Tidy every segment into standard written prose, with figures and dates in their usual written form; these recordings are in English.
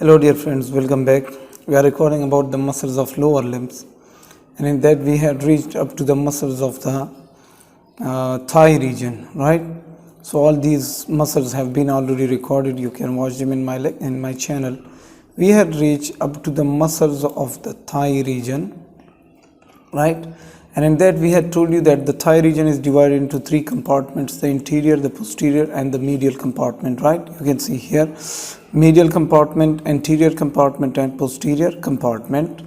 Hello dear friends, welcome back. We are recording about the muscles of lower limbs, and in that we had reached up to the muscles of the thigh region, right? So all these muscles have been already recorded. You can watch them in my channel. We had reached up to the muscles of the thigh region, right? And in that we had told you that the thigh region is divided into three compartments: the interior, the posterior, and the medial compartment, right? You can see here medial compartment, anterior compartment, and posterior compartment.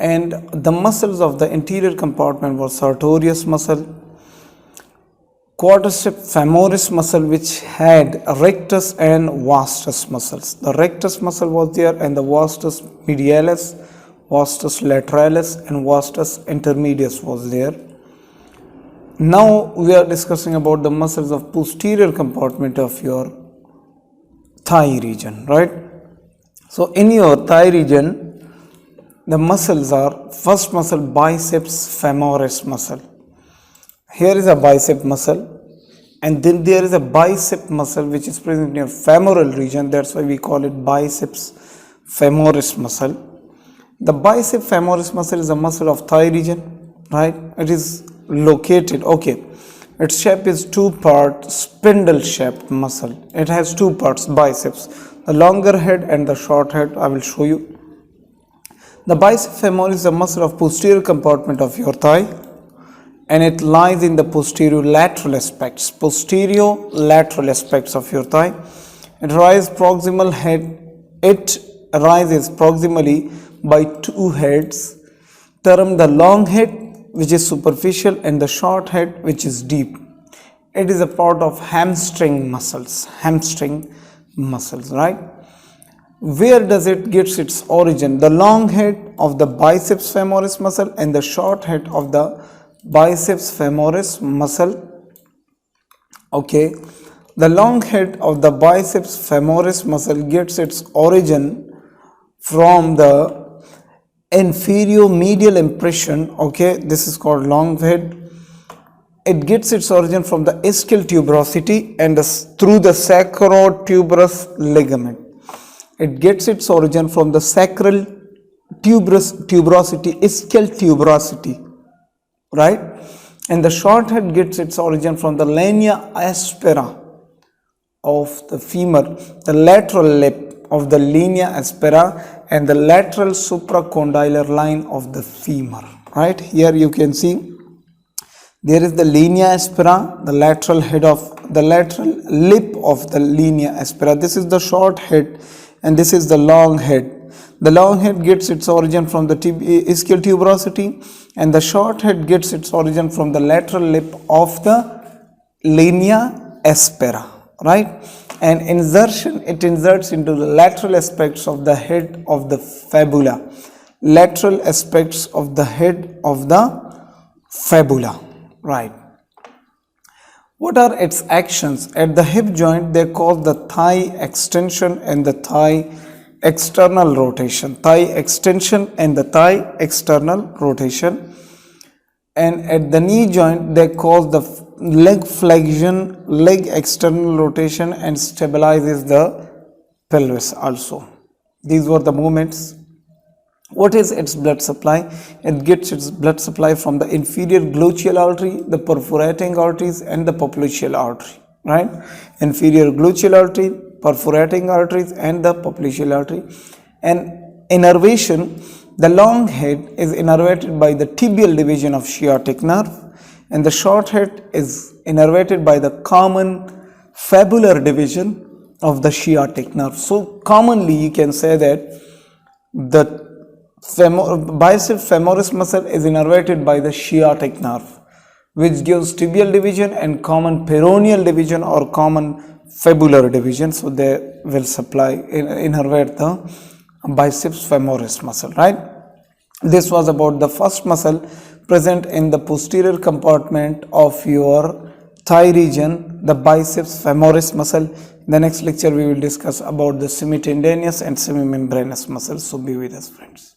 And the muscles of the interior compartment were sartorius muscle, quadriceps femoris muscle, which had rectus and vastus muscles. The rectus muscle was there, and the vastus medialis, vastus lateralis, and vastus intermedius was there. Now we are discussing about the muscles of posterior compartment of your thigh region, right? So in your thigh region, the muscles are, first muscle, biceps femoris muscle. Here is a bicep muscle, and then there is a bicep muscle which is present in your femoral region. That's why we call it biceps femoris muscle. The bicep femoris muscle is a muscle of thigh region, right? It is located, its shape is two-part spindle shaped muscle. It has two parts, biceps, the longer head and the short head. I will show you. The bicep femoris is a muscle of posterior compartment of your thigh, and it lies in the posterior lateral aspects of your thigh. It rises proximal head. It rises proximally by two heads, termed the long head, which is superficial, and the short head, which is deep. It is a part of hamstring muscles, right? Where does it get its origin? The long head of the biceps femoris muscle and the short head of the biceps femoris muscle. The long head of the biceps femoris muscle gets its origin from the inferior medial impression. This is called long head. It gets its origin from the ischial tuberosity and through the sacrotuberous ligament. It gets its origin from the sacral tuberosity, ischial tuberosity, right? And the short head gets its origin from the linea aspera of the femur, the lateral lip of the linea aspera, and the lateral supracondylar line of the femur, right? Here you can see there is the linea aspera, the lateral head of the lateral lip of the linea aspera. This is the short head, and this is the long head. The long head gets its origin from the ischial tuberosity, and the short head gets its origin from the lateral lip of the linea aspera, right? And it inserts into the lateral aspects of the head of the fibula. Lateral aspects of the head of the fibula, right? What are its actions? At the hip joint, they cause the thigh extension and the thigh external rotation. Thigh extension and the thigh external rotation. And at the knee joint, they cause the leg flexion, leg external rotation, and stabilizes the pelvis also. These were the movements. What is its blood supply? It gets its blood supply from the inferior gluteal artery, the perforating arteries, and the popliteal artery, right? Inferior gluteal artery, perforating arteries, and the popliteal artery. And innervation, the long head is innervated by the tibial division of sciatic nerve, and the short head is innervated by the common fibular division of the sciatic nerve. So commonly you can say that the bicep femoris muscle is innervated by the sciatic nerve, which gives tibial division and common peroneal division or common fibular division. So they will innervate the biceps femoris muscle, right? This was about the first muscle present in the posterior compartment of your thigh region, the biceps femoris muscle. In the next lecture we will discuss about the semitendinous and semimembranous muscles. So be with us, friends.